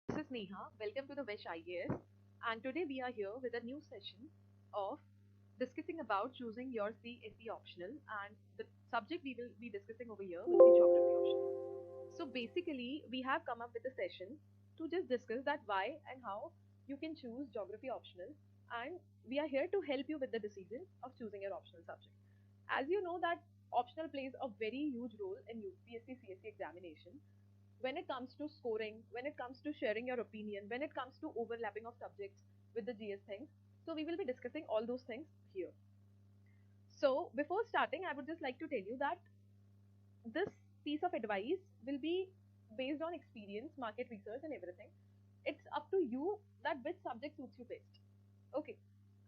This is Neha. Welcome to the Wish IAS. And today we are here with a new session of discussing about choosing your CSE optional. And the subject we will be discussing over here will be geography optional. So basically, we have come up with a session to just discuss that why and how you can choose geography optional. And we are here to help you with the decision of choosing your optional subject. As you know that optional plays a very huge role in UPSC CSE examination when it comes to scoring, when it comes to sharing your opinion, when it comes to overlapping of subjects with the GS things. So we will be discussing all those things here. So before starting, I would just like to tell you that this piece of advice will be based on experience, market research, and everything. It's up to you that which subject suits you best. Okay.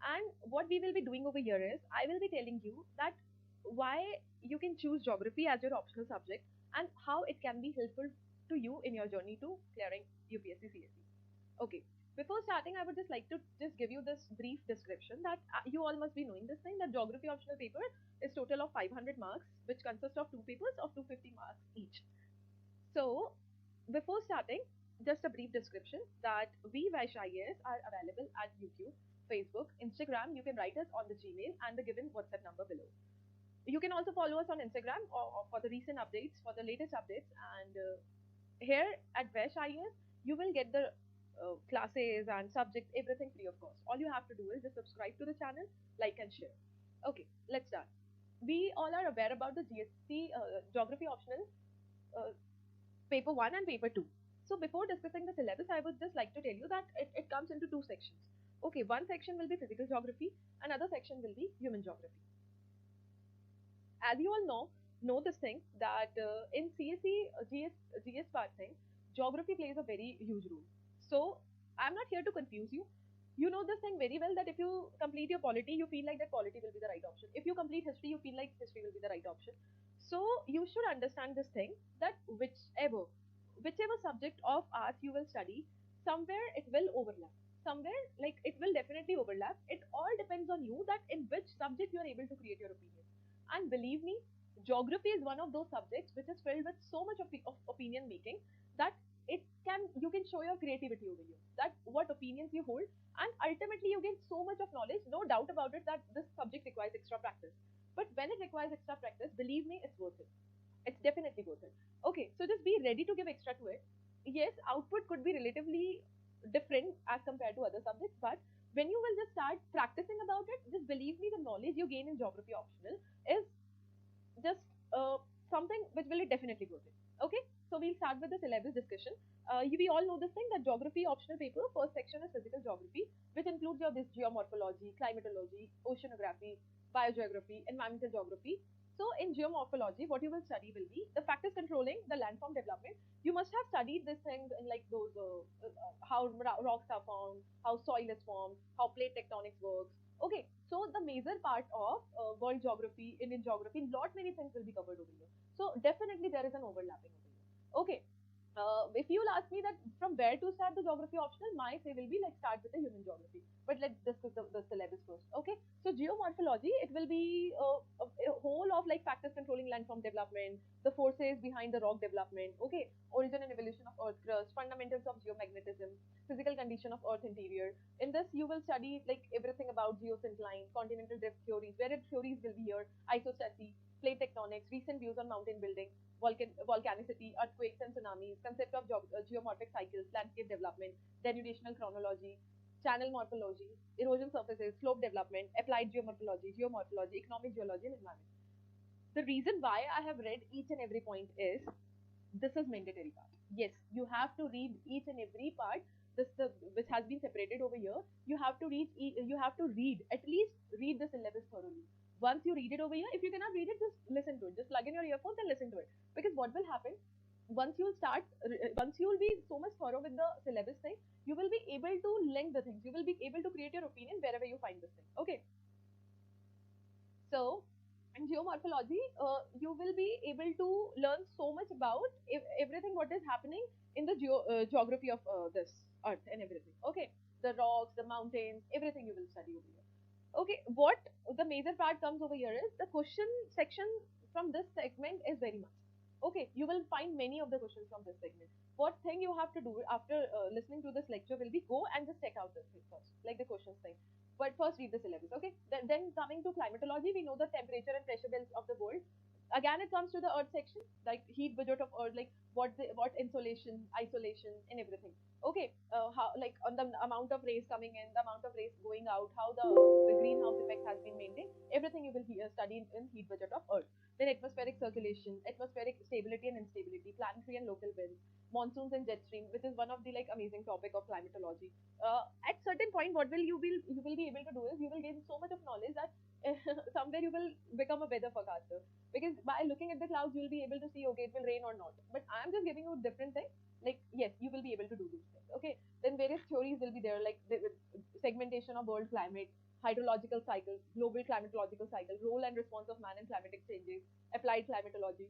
And what we will be doing over here is I will be telling you that why you can choose geography as your optional subject and how it can be helpful to you in your journey to clearing UPSC CSE. Okay. Before starting, I would just like to just give you this brief description that you all must be knowing this thing that geography optional paper is total of 500 marks, which consists of two papers of 250 marks each. So, before starting, just a brief description that we Vaishayas are available at YouTube, Facebook, Instagram. You can write us on the Gmail and the given WhatsApp number below. You can also follow us on Instagram or for the recent updates, for the latest updates. And here at Vaishayas, you will get the classes and subjects, everything free of cost. All you have to do is just subscribe to the channel, like and share. Okay, let's start. We all are aware about the GSC geography optional uh, paper 1 and paper 2. So before discussing the syllabus, I would just like to tell you that it comes into two sections. Okay, one section will be physical geography, another section will be human geography. As you all know this thing that in CSE, GS part thing, geography plays a very huge role. So I'm not here to confuse you. You know this thing very well that if you complete your polity, you feel like that polity will be the right option. If you complete history, you feel like history will be the right option. So you should understand this thing that whichever subject of arts you will study, somewhere it will overlap. Somewhere like it will definitely overlap. It all depends on you that in which subject you are able to create your opinion. And believe me, geography is one of those subjects which is filled with so much of opinion making that you can show your creativity over here. That what opinions you hold, and ultimately you gain so much of knowledge. No doubt about it that this subject requires extra practice. But when it requires extra practice, believe me, it's worth it. It's definitely worth it. Okay, so just be ready to give extra to it. Yes, output could be relatively different as compared to other subjects, but when you will just start practicing about it, just believe me, the knowledge you gain in geography optional is just something which will definitely worth it. Okay, so we'll start with the syllabus discussion. We all know this thing that geography optional paper, first section is physical geography, which includes your this geomorphology, climatology, oceanography, biogeography, environmental geography. So in geomorphology, what you will study will be the factors controlling the landform development. You must have studied this thing in like those how rocks are formed, how soil is formed, how plate tectonics works. Okay, so the major part of world geography, Indian geography, lot many things will be covered over here. So definitely there is an overlapping over here. Okay, if you'll ask me that from where to start the geography optional, my say will be like start with the human geography. But let's discuss the syllabus first. Okay, so geomorphology, it will be a whole of like factors controlling landform development, the forces behind the rock development. Okay, origin and evolution of earth crust, fundamentals of geomagnetism, physical condition of earth interior. In this you will study like everything about Geosynclines, continental drift theories, varied theories will be here, Isostasy, plate tectonics, recent views on mountain building, volcanicity, earthquakes and tsunamis, concept of geomorphic cycles, landscape development, denudational chronology, channel morphology, erosion surfaces, slope development, applied geomorphology, economic geology, and environment. The reason why I have read each and every point is this is mandatory part. Yes, you have to read each and every part. This the which has been separated over here. You have to read. You have to read at least read the syllabus thoroughly. Once you read it over here, if you cannot read it, just listen to it. Just plug in your earphones and listen to it. Because what will happen once you will be so much thorough with the syllabus thing, you will be able to link the things. You will be able to create your opinion wherever you find this thing. Okay, so in geomorphology, you will be able to learn so much about everything what is happening in the geography of this earth and everything. Okay, the rocks, the mountains, everything you will study over here. Okay, what the major part comes over here is the question section from this segment is very much. Okay, you will find many of the questions from this segment. what thing you have to do after listening to this lecture will be go and just check out this thing first, like the questions thing. But first read the syllabus, okay? Then coming to climatology, we know the temperature and pressure belts of the world. Again, it comes to the earth section, like heat budget of earth, like what insolation, isolation, and everything. Okay, how like on the amount of rays coming in, the amount of rays going out, how the greenhouse effect has been maintained. Everything you will study in heat budget of earth. Then atmospheric circulation, atmospheric stability and instability, planetary and local winds, monsoons and jet stream, which is one of the like amazing topic of climatology. At certain point, what will you will be able to do is you will gain so much of knowledge that somewhere you will become a weather forecaster, because by looking at the clouds you will be able to see okay it will rain or not. But I'm just giving you different things. Like yes, you will be able to do these things. Okay, then various theories will be there, like the segmentation of world climate, hydrological cycles, global climatological cycle, role and response of man in climatic changes, applied climatology,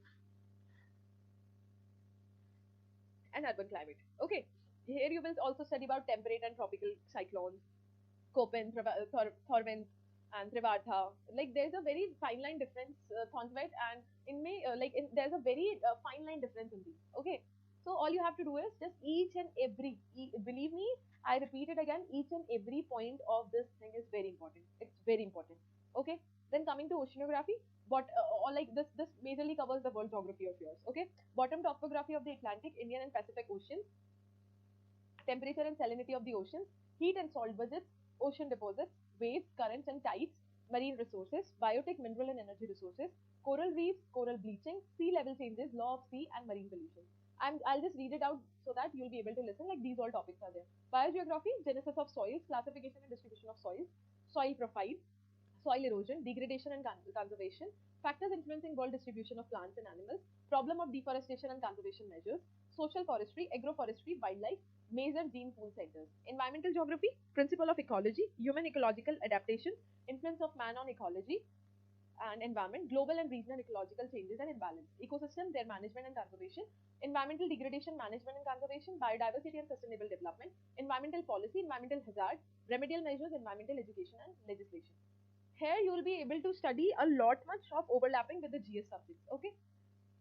and urban climate. Okay, here you will also study about temperate and tropical cyclones, Koppen, Thorvend, and Trewartha. Like there's a very fine line difference, Thornthwaite, and in me, there's a very fine line difference in these. Okay, so all you have to do is just each and every, believe me, I repeat it again, each and every point of this thing is very important. It's very important. Okay, then coming to oceanography, or like this majorly covers the world geography of yours. Okay, bottom topography of the Atlantic, Indian, and Pacific Oceans, temperature and salinity of the oceans, heat and salt budgets, ocean deposits, waves, currents and tides, marine resources, biotic, mineral and energy resources, coral reefs, coral bleaching, sea level changes, law of sea and marine pollution. I'll just read it out so that you'll be able to listen, like these all topics are there. Biogeography, genesis of soils, classification and distribution of soils, soil profile, soil erosion, degradation and conservation, factors influencing world distribution of plants and animals, problem of deforestation and conservation measures, social forestry, agroforestry, wildlife, major gene pool centers, environmental geography, principle of ecology, human ecological adaptation, influence of man on ecology and environment, global and regional ecological changes and imbalance, ecosystem, their management and conservation, environmental degradation, management and conservation, biodiversity and sustainable development, environmental policy, environmental hazard, remedial measures, environmental education and legislation. Here you will be able to study a lot much of overlapping with the GS subjects. Okay,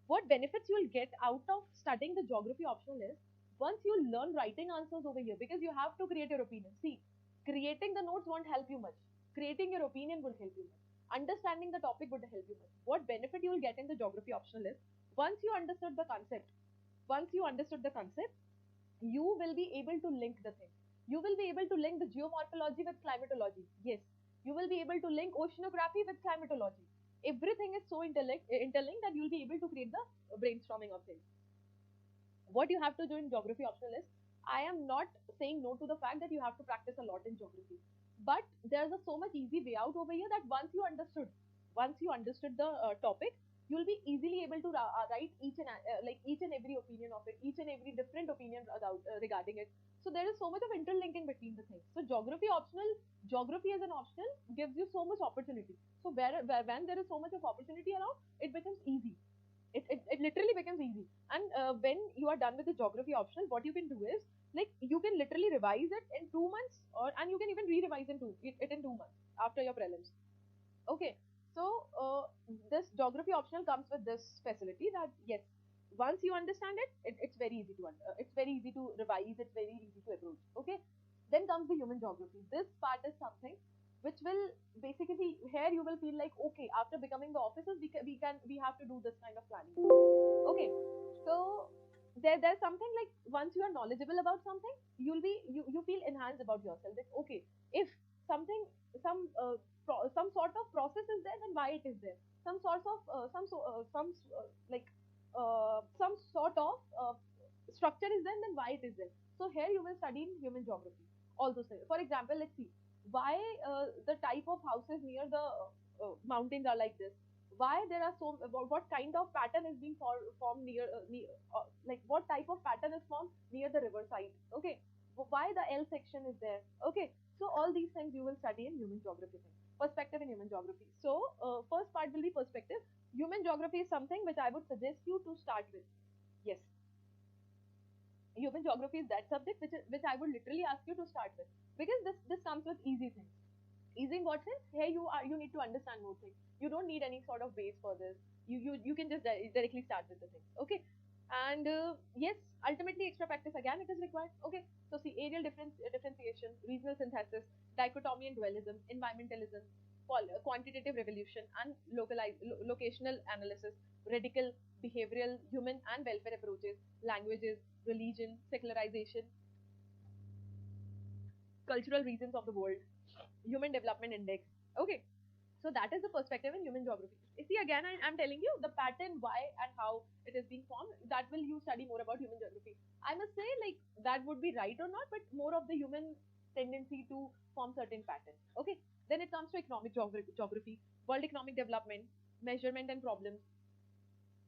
what benefits you will get out of studying the geography optional is, once you learn writing answers over here, because you have to create your opinion. See, creating the notes won't help you much. Creating your opinion will help you much. Understanding the topic would help you much. What benefit you will get in the geography optional is, once you understood the concept, once you understood the concept, you will be able to link the thing. You will be able to link the geomorphology with climatology. Yes, you will be able to link oceanography with climatology. Everything is so interlinked that you'll be able to create the brainstorming of things. What you have to do in geography optional is, I am not saying no to the fact that you have to practice a lot in geography, but there's a so much easy way out over here that once you understood the topic, you'll be easily able to write each and every opinion of it, each and every different opinion regarding it. So there is so much of interlinking between the things. So geography as an optional gives you so much opportunity. So when there is so much of opportunity around, it becomes easy. It literally becomes easy. And when you are done with the geography optional, what you can do is, like, you can literally revise it in 2 months, and you can even re-revise it in 2 months after your prelims. Okay, so this geography optional comes with this facility that yes, once you understand it's very easy to it's very easy to revise, it's very easy to approach. Okay, then comes the human geography. This part is something which will basically, here you will feel like okay, after becoming the officers, we have to do this kind of planning and all. Okay, so there's something like, once you are knowledgeable about something, you feel enhanced about yourself. That okay, if something some some sort of process is there, then why it is there? Some sort of some sort of structure is there, then why it is there? So here you will study in human geography all those things. For example, let's see why the type of houses near the mountains are like this. Why there are so, what kind of pattern is being formed near like what type of pattern is formed near the riverside. Okay, why the L section is there. Okay, so all these things you will study in human geography thing. Perspective in human geography. So first part will be perspective. Human geography is something which I would suggest you to start with. Yes, human geography is that subject which I would literally ask you to start with, because this comes with easy things. Easy in what sense? Here you need to understand more things. You don't need any sort of base for this. You can just directly start with the things. Okay. And yes, ultimately extra practice again it is required. Okay, so see, areal differentiation, regional synthesis, dichotomy and dualism, environmentalism, quantitative revolution, and locational analysis, radical behavioral, human and welfare approaches, languages, religion, secularization, cultural reasons of the world, human development index. Okay, so that is the perspective in human geography. You see, again, I'm telling you the pattern, why and how it is being formed. That will you study more about human geography. I must say, like that would be right or not, but more of the human tendency to form certain patterns. Okay. Then it comes to economic geography, world economic development, measurement and problems,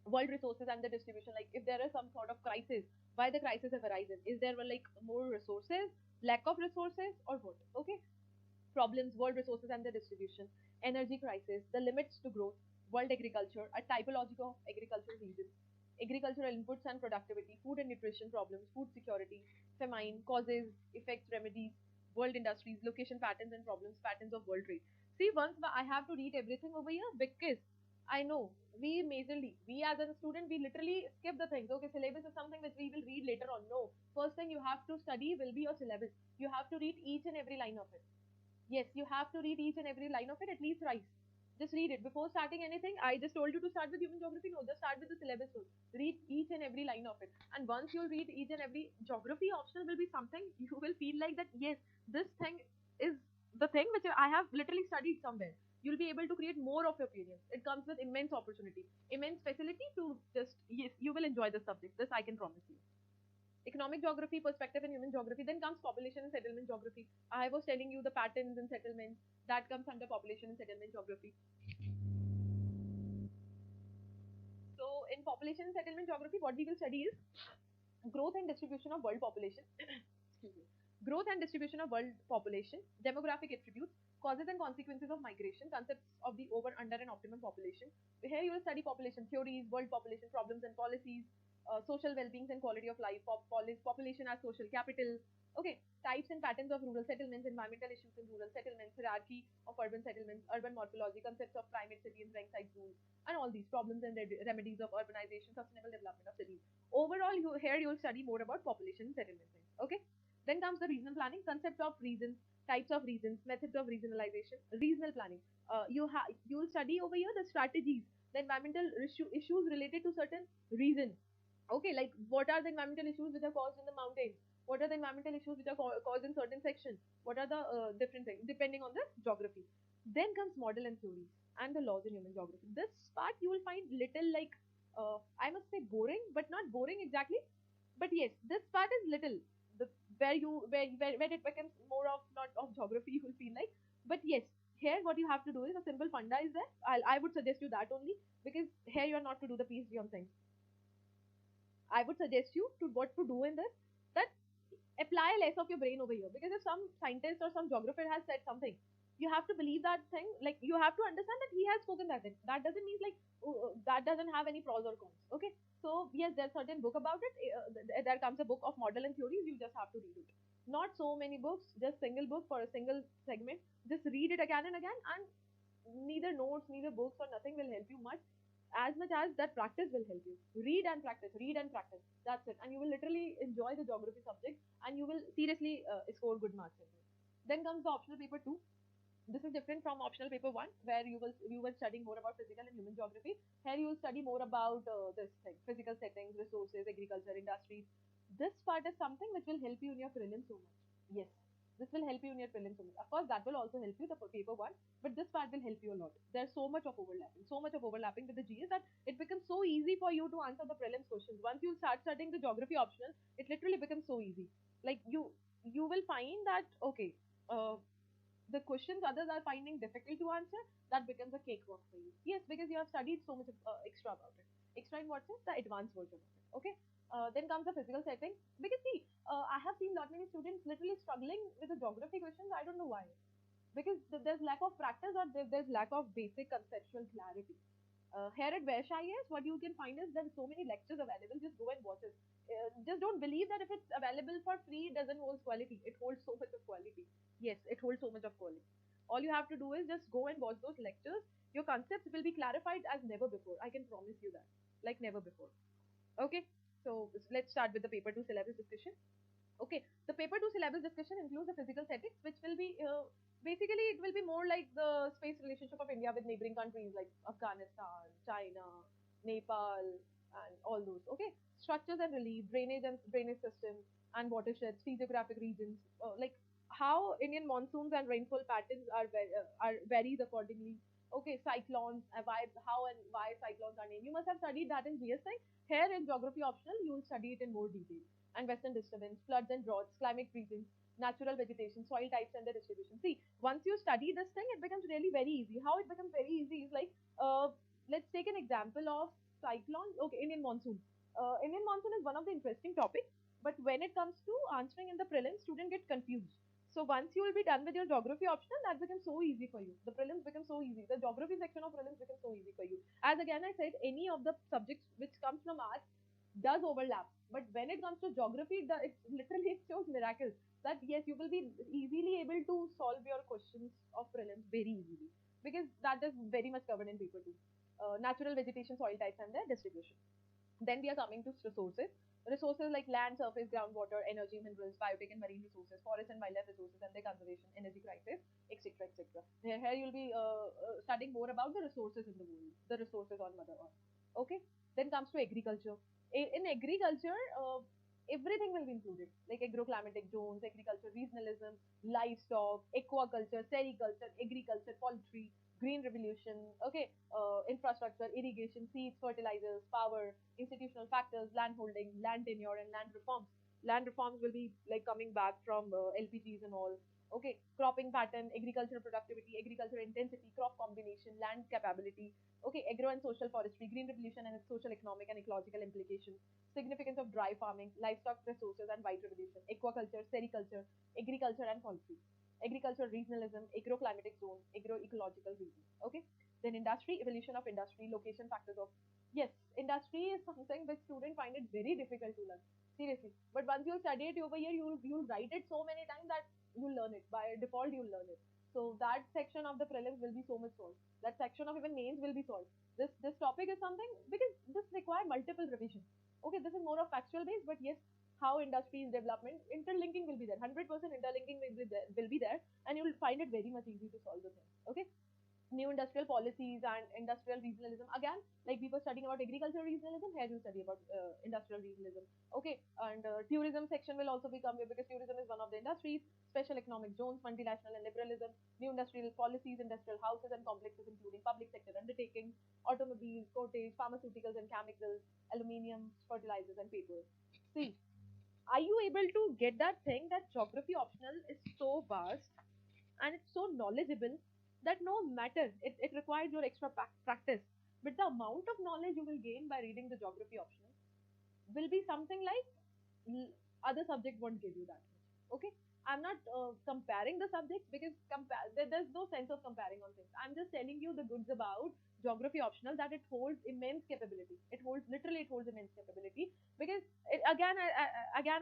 world resources and the distribution. Like if there is some sort of crisis, why the crisis have arisen? Is there like more resources, lack of resources, or what? Okay, problems, world resources and their distribution, energy crisis, the limits to growth, world agriculture, a typology of agricultural regions, agricultural inputs and productivity, food and nutrition problems, food security, famine, causes, effects, remedies, world industries, location patterns and problems, patterns of world trade. See, once I have to read everything over here because I know we as a student, we literally skip the things. Okay, syllabus is something which we will read later on. No, first thing you have to study will be your syllabus. You have to read each and every line of it. Yes, you have to read each and every line of it at least thrice. Just read it before starting anything. I just told you to start with human geography. No, just start with the syllabus first. Read each and every line of it. And once you'll read each and every geography optional will be something you will feel like that yes, this thing is the thing which I have literally studied somewhere. You'll be able to create more of your opinions. It comes with immense opportunity, immense facility to just yes, you will enjoy the subject. This I can promise you. Economic geography, perspective in human geography. Then comes population and settlement geography. I was telling you the patterns in settlements. That comes under population and settlement geography. So in population and settlement geography, what we will study is growth and distribution of world population. Excuse me. Growth and distribution of world population, demographic attributes, causes and consequences of migration, concepts of the over, under, and optimum population. Here you will study population theories, world population problems and policies, social well-being and quality of life, population as social capital. Okay, types and patterns of rural settlements, environmental issues in rural settlements, hierarchy of urban settlements, urban morphology, concepts of climate, city and rank size rules, and all these problems and remedies of urbanization, sustainable development of cities. Overall, here you will study more about population settlement things. Okay. Then comes the regional planning, concept of regions, types of regions, methods of regionalization, regional planning. You will study over here the strategies, the environmental issues related to certain regions. Okay, like what are the environmental issues which are caused in the mountains? What are the environmental issues which are caused in certain sections? What are the different things depending on the geography? Then comes model and theories and the laws in human geography. This part you will find little like I must say boring, but not boring exactly. But yes, this part is little the where it becomes more of not of geography you will feel like. But yes, here what you have to do is a simple funda is there. I would suggest you that only because here you are not to do the PhD on things. I would suggest you to what to do in this that apply less of your brain over here because if some scientist or some geographer has said something, you have to believe that thing. Like you have to understand that he has spoken that thing. That doesn't mean like that doesn't have any pros or cons. Okay, so yes, there's certain book about it. There comes a book of model and theories. You just have to read it. Not so many books, just single book for a single segment. Just read it again and again, and neither notes, neither books or nothing will help you much as that practice will help you. Read and practice. That's it. And you will literally enjoy the geography subject and you will seriously score good marks in it. Then comes the optional paper 2. This is different from optional paper 1 where you were studying more about physical and human geography. Here you will study more about this thing, physical settings, resources, agriculture, industries. This part is something which will help you in your prelims so much. Yes, this will help you in your prelims so much. Of course, that will also help you the paper 1, but this part will help you a lot. There's so much of overlapping with the GS that it becomes so easy for you to answer the prelims questions. Once you start studying the geography optional, it literally becomes so easy. Like you will find that okay, the questions others are finding difficult to answer, that becomes a cakewalk for you. Yes, because you have studied so much extra about it. Extra in what sense? The advanced version of it. Okay. Then comes the physical setting. Because see, I have seen lot many students literally struggling with the geography questions. I don't know why. Because there's lack of practice or there's lack of basic conceptual clarity. Here at Vaishayas, what you can find is there's so many lectures available. Just go and watch it. Just don't believe that if it's available for free, it doesn't hold quality. It holds so much of quality. Yes, it holds so much of quality. All you have to do is just go and watch those lectures. Your concepts will be clarified as never before. I can promise you that. Like never before. Okay. So let's start with the paper 2 syllabus discussion. Okay, the paper 2 syllabus discussion includes the physical settings, which will be basically it will be more like the space relationship of India with neighboring countries like Afghanistan, China, Nepal, and all those. Okay, structures and relief, drainage system, and watersheds, physiographic regions, like how Indian monsoons and rainfall patterns are varies accordingly. Okay, cyclones, how and why cyclones are named. You must have studied that in GSI. Here in geography optional, you will study it in more detail. And western disturbance, floods and droughts, climate regions, natural vegetation, soil types and their distribution. See, once you study this thing, it becomes really very easy. How it becomes very easy is like, let's take an example of cyclone. Okay, Indian monsoon. Indian monsoon is one of the interesting topics, but when it comes to answering in the prelims, student get confused. So once you will be done with your geography optional, that becomes so easy for you. The prelims become so easy. The geography section of prelims becomes so easy for you. As again I said, any of the subjects which comes from arts does overlap. But when it comes to geography, it literally it shows miracles that yes, you will be easily able to solve your questions of prelims very easily because that is very much covered in paper two. Natural vegetation, soil types, and their distribution. Then we are coming to resources. Resources like land, surface, groundwater, energy, minerals, biotic and marine resources, forest and wildlife resources, and their conservation, energy crisis, etc., etc. Here you'll be studying more about the resources in the world, the resources on Mother Earth. Okay. Then comes to agriculture. In agriculture, everything will be included, like agroclimatic zones, agriculture, regionalism, livestock, aquaculture, sericulture, agriculture, poultry, green revolution, okay, infrastructure, irrigation, seeds, fertilizers, power, institutional factors, land holding, land tenure, and land reforms. Land reforms will be like coming back from LPGs and all. Okay, cropping pattern, agricultural productivity, agricultural intensity, crop combination, land capability. Okay, agro and social forestry, green revolution and its social, economic, and ecological implications. Significance of dry farming, livestock resources, and white revolution. Aquaculture, sericulture, agriculture, and poultry. Agricultural regionalism, agroclimatic zones, agroecological regions. Okay. Then industry, evolution of industry, location factors of. Yes, industry is something which students find it very difficult to learn. Seriously. But once you study it over here, you'll write it so many times that you'll learn it. By default, you'll learn it. So that section of the prelims will be so much solved. That section of even mains will be solved. This topic is something because this require multiple revision. Okay, this is more of factual based, but yes, how industry is development, interlinking will be there. 100% interlinking will be there, and you will find it very much easy to solve the thing. Okay, new industrial policies and industrial regionalism. Again, like we were studying about agricultural regionalism, here you study about industrial regionalism. Okay, and tourism section will also become here because tourism is one of the industries. Special economic zones, multinational and liberalism, new industrial policies, industrial houses and complexes, including public sector undertakings, automobiles, cottage, pharmaceuticals and chemicals, aluminium, fertilizers, and paper. See, are you able to get that thing that geography optional is so vast and it's so knowledgeable that no matter it requires your extra practice, but the amount of knowledge you will gain by reading the geography optional will be something like other subject won't give you that much. Okay, I'm not comparing the subjects because there's no sense of comparing on things. I'm just telling you the goods about geography optional that it holds immense capability. It holds immense capability because again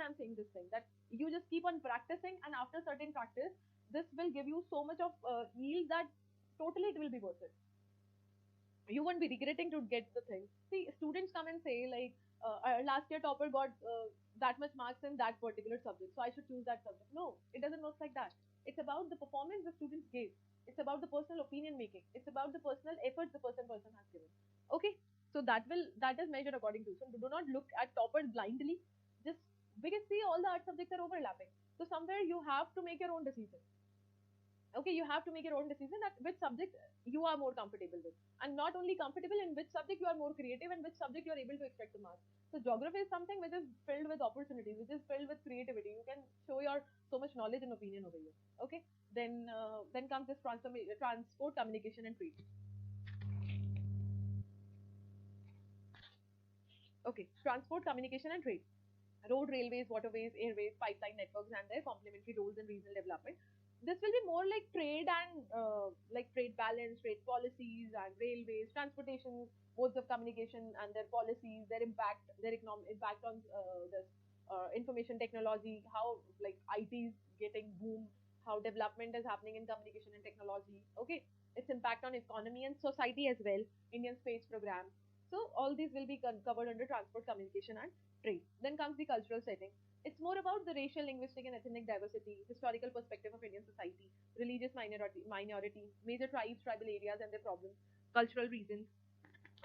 I'm saying this thing that you just keep on practicing, and after certain practice this will give you so much of yield that totally it will be worth it. You won't be regretting to get the thing. See, students come and say like, last year topper got that much marks in that particular subject, so I should choose that subject. No, it doesn't work like that. It's about the performance the students gave. It's about the personal opinion making. It's about the personal efforts the person has given. Okay, so that is measured according to. So do not look at toppers blindly. Just because see all the art subjects are overlapping. So somewhere you have to make your own decision. Okay, you have to make your own decision that which subject you are more comfortable with, and not only comfortable, in which subject you are more creative and which subject you are able to extract the marks. So geography is something which is filled with opportunities, which is filled with creativity. You can show your so much knowledge and opinion over here. Okay, then comes this transport, communication, and trade. Okay, transport, communication, and trade. Road, railways, waterways, airways, pipeline networks, and their complementary roles in regional development. This will be more like trade and like trade balance, trade policies, and railways, transportation, modes of communication, and their policies, their impact, their economic impact on this information technology, how like IT is getting boom, how development is happening in communication and technology. Okay, its impact on economy and society as well. Indian space program. So all these will be covered under transport, communication, and trait. Then comes the cultural setting. It's more about the racial, linguistic, and ethnic diversity, historical perspective of Indian society, religious minority, major tribes, tribal areas and their problems, cultural reasons,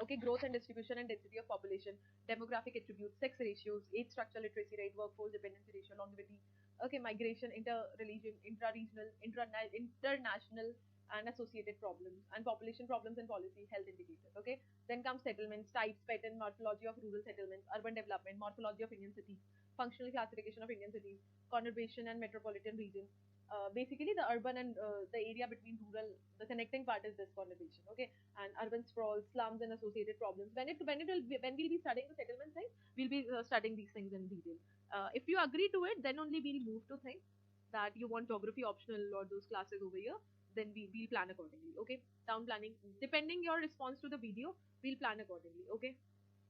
okay, growth and distribution and density of population, demographic attributes, sex ratios, age structure, literacy rate, workforce dependency ratio, longevity, okay, migration, inter-religion, intra-regional, international, and associated problems, and population problems and policy, health indicators, okay. Then comes settlements, types, pattern, morphology of rural settlements, urban development, morphology of Indian cities, functional classification of Indian cities, conurbation and metropolitan regions. Basically, the urban and the area between rural, the connecting part is this conurbation, okay, and urban sprawl, slums, and associated problems. When we'll be studying the settlement thing, we'll be studying these things in detail. If you agree to it, then only we'll move to things that you want geography optional or those classes over here. Then we'll plan accordingly. Okay, town planning, depending your response to the video, we'll plan accordingly. Okay,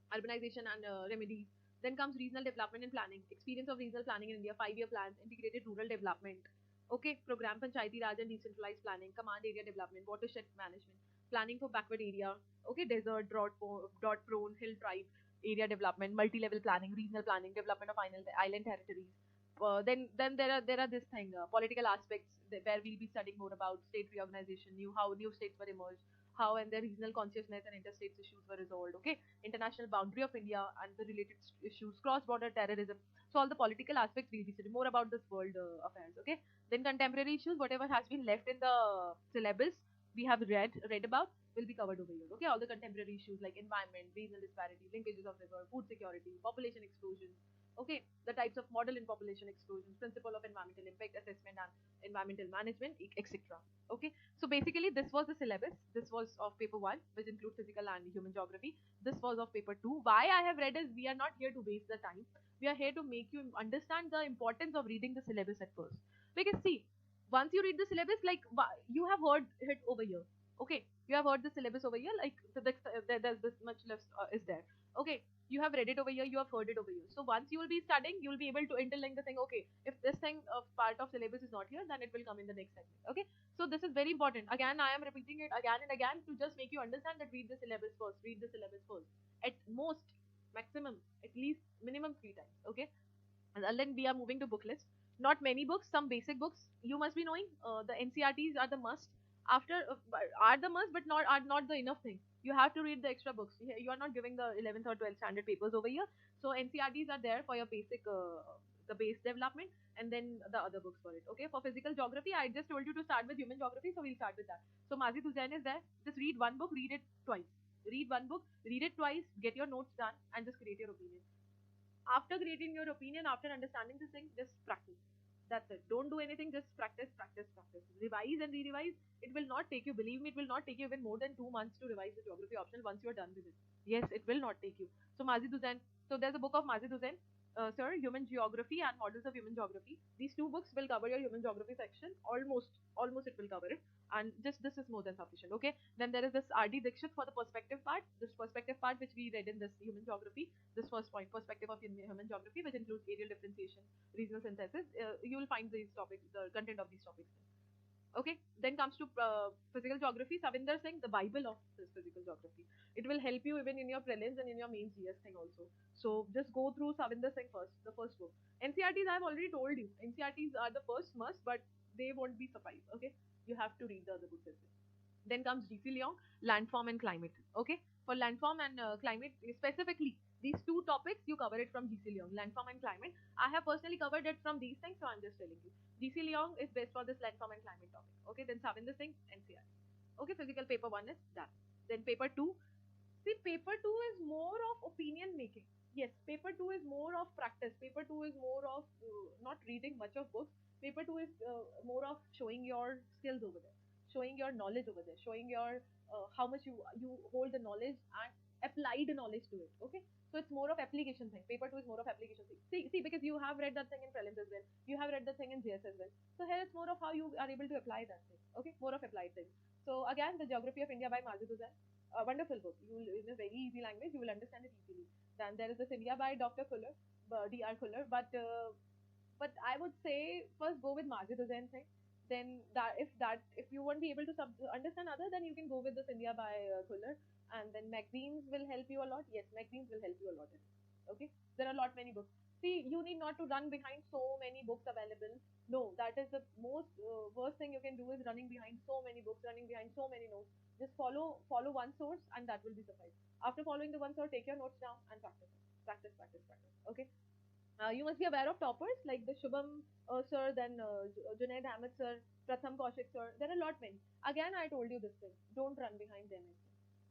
urbanization and remedies. Then comes regional development and planning. Experience of regional planning in India, 5-year plans, integrated rural development. Okay, program Panchayati Raj and decentralized planning, command area development, watershed management, planning for backward area. Okay, desert, drought prone, hill tribe area development, multi-level planning, regional planning, development of island territories. Then there are this thing, political aspects where we'll be studying more about state reorganization, how new states were emerged, how and their regional consciousness and interstate issues were resolved. Okay, international boundary of India and the related issues, cross-border terrorism. So all the political aspects we'll be studying more about this world affairs. Okay, then contemporary issues, whatever has been left in the syllabus, we have read about, will be covered over here. Okay, all the contemporary issues like environment, regional disparity, linkages of river, food security, population explosion. Okay, the types of model in population explosions, principle of environmental impact assessment and environmental management, etc. Okay, so basically this was the syllabus. This was of paper 1, which include physical and human geography. This was of paper 2. Why I have read is we are not here to waste the time. We are here to make you understand the importance of reading the syllabus at first. Because see, once you read the syllabus, like you have heard it over here. Okay, you have heard the syllabus over here. Like there's this much left is there. Okay, you have read it over here, you have heard it over here. So once you will be studying, you will be able to interlink the thing. Okay, if this thing of part of syllabus is not here, then it will come in the next segment. Okay, so this is very important. Again, I am repeating it again and again to just make you understand that read the syllabus first. Read the syllabus first. At most, maximum, at least minimum 3 times. Okay, and then we are moving to book list. Not many books, some basic books. You must be knowing the NCRTs are the must. After are the must, but not are not the enough thing. You have to read the extra books. You are not giving the 11th or 12th standard papers over here. So NCRTs are there for your basic the base development, and then the other books for it. Okay, for physical geography, I just told you to start with human geography, so we'll start with that. So Mazid Hussain is there. Just read one book, read it twice. Read one book, read it twice, get your notes done, and just create your opinion. After creating your opinion, after understanding this thing, just practice. That's it. Don't do anything, just practice, practice, practice. Revise and re-revise. It will not take you, believe me, it will not take you even more than 2 months to revise the geography optional once you are done with it. Yes, it will not take you. So Mazid Hussain, so there's a book of Mazid Hussain, sir, Human Geography and Models of Human Geography. These 2 books will cover your human geography section. Almost it will cover it. And just this is more than sufficient. Okay. Then there is this R.D. Dixit for the perspective part. This perspective part which we read in this human geography. This first point, perspective of human geography, which includes areal differentiation, regional synthesis. You will find these topics, the content of these topics. Okay, then comes to physical geography. Savinder Singh, the Bible of this physical geography. It will help you even in your prelims and in your main GS thing also. So just go through Savinder Singh first, the first book. NCRTs I have already told you. NCRTs are the first must, but they won't be suffice. Okay, you have to read the other books as well. Then comes GC Leong, landform and climate. Okay, for landform and climate specifically, these 2 topics you cover it from GC Leong, landform and climate. I have personally covered it from these things, so I'm just telling you. GC Leong is best for this landform and climate topic. Okay, then Savinder Singh, NCR. Okay, physical paper 1 is done. Then paper 2. See, paper 2 is more of opinion making. Yes, paper 2 is more of practice. Paper 2 is more of not reading much of books. Paper 2 is more of showing your skills over there, showing your knowledge over there, showing your how much you hold the knowledge and apply the knowledge to it. Okay, so it's more of application thing. Paper 2 is more of application thing. See, because you have read that thing in prelims as well. You have read the thing in GS as well. So here it's more of how you are able to apply that thing. Okay, more of applied thing. So again, the Geography of India by Mazid Hussain, a wonderful book. You will, in a very easy language, you will understand it easily. Then there is the India by Dr. Fuller, D.R. Fuller. But I would say first go with Mazid Hussain thing. Then if you won't be able to understand other, then you can go with this India by Fuller. And then magazines will help you a lot. Yes, magazines will help you a lot. Okay, there are a lot many books. See, you need not to run behind so many books available. No, that is the most worst thing you can do is running behind so many books, running behind so many notes. Just follow one source and that will be suffice. After following the one source, take your notes down and practice it. Practice, practice, practice. Okay. You must be aware of toppers like the Shubham sir, then Junaid Ahmed sir, Pratham Kaushik sir. There are a lot many. Again, I told you this thing. Don't run behind them.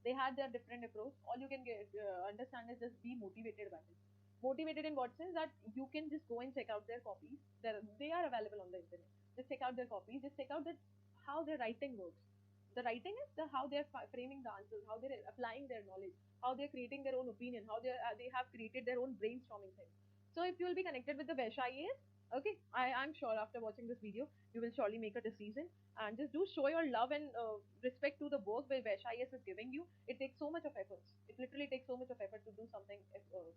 They had their different approach. All you can get understand is just be motivated by it. Motivated in what sense that you can just go and check out their copies. They are available on the internet. Just check out their copies. Just check out that how their writing works. The writing is how they're framing the answers, how they're applying their knowledge, how they're creating their own opinion, how they have created their own brainstorming thing. So if you will be connected with the Vesh IAS, okay, I'm sure after watching this video, you will surely make a decision and just do show your love and respect to the work where Vesh IAS is giving you. It takes so much of effort. It literally takes so much of effort to do something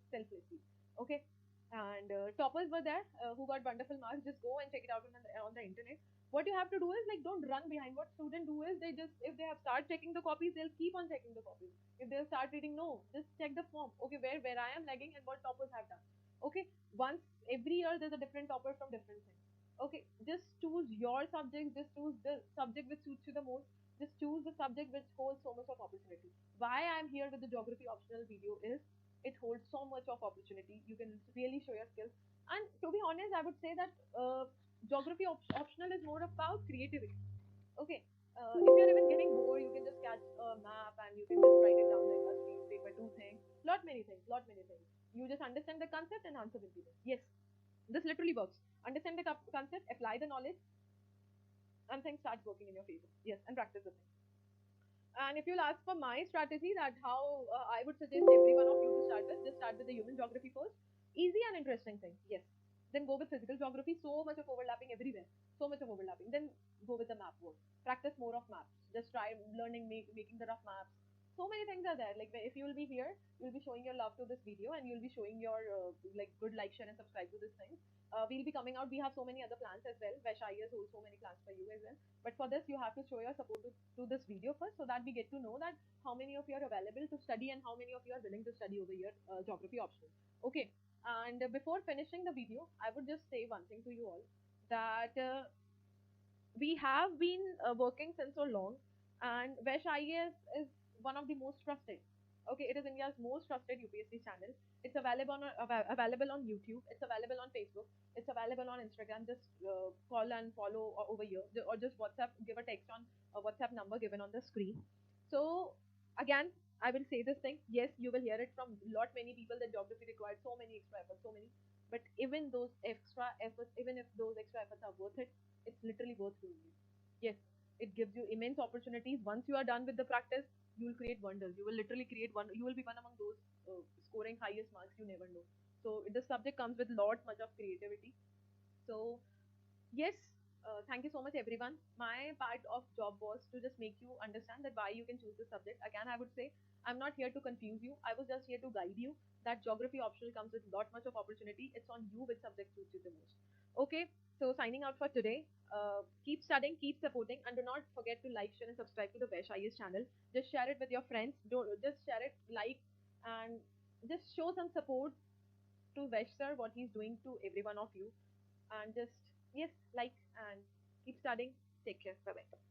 selflessly. Okay. And toppers were there who got wonderful marks. Just go and check it out on the internet. What you have to do is like don't run behind. What students do is they just if they have start checking the copies, they'll keep on checking the copies. If they'll start reading, no, just check the form. Okay, where I am lagging and what toppers have done. Okay, once every year there's a different topper from different things. Okay, just choose your subject, just choose the subject which suits you the most, just choose the subject which holds so much of opportunity. Why I'm here with the geography optional video is it holds so much of opportunity. You can really show your skills, and to be honest I would say that geography optional is more about creativity. Okay, if you're even getting bored, you can just catch a map and you can just write it down like a sheet of paper, two things, lot many things. You just understand the concept and answer will be there. Yes, this literally works. Understand the concept, apply the knowledge, and things starts working in your favor. Yes, and practice the thing. And if you'll ask for my strategy, that how I would suggest every one of you to start with, just start with the human geography first. Easy and interesting thing, yes. Then go with physical geography, so much of overlapping everywhere, so much of overlapping. Then go with the map work. Practice more of maps. Just try learning, making the rough maps. So many things are there. Like if you will be here, you will be showing your love to this video, and you will be showing your like good like, share, and subscribe to this thing. We'll be coming out. We have so many other plans as well. Vesh IAS holds so many plans for you as well. But for this, you have to show your support to this video first so that we get to know that how many of you are available to study and how many of you are willing to study over here geography optional. Okay. And before finishing the video, I would just say one thing to you all that we have been working since so long, and Vesh IAS is one of the most trusted. Okay, it is India's most trusted UPSC channel. It's available on YouTube. It's available on Facebook. It's available on Instagram. Just call and follow over here, or just WhatsApp. Give a text on a WhatsApp number given on the screen. So again, I will say this thing. Yes, you will hear it from lot many people that geography required so many extra efforts, so many. But even those extra efforts, even if those extra efforts are worth it, it's literally worth doing it. Yes, it gives you immense opportunities. Once you are done with the practice, you will create wonders. You will literally create one. You will be one among those scoring highest marks you never know. So the subject comes with lot much of creativity. So yes, thank you so much, everyone. My part of job was to just make you understand that why you can choose this subject. Again, I would say I'm not here to confuse you. I was just here to guide you. That geography optional comes with lot much of opportunity. It's on you which subject suits you the most. Okay, so signing out for today. Keep studying, keep supporting, and do not forget to like, share, and subscribe to the Vesh IS channel. Just share it with your friends. Don't just share it, like, and just show some support to Vesh sir, what he's doing to every one of you, and just yes, like and keep studying. Take care. Bye bye.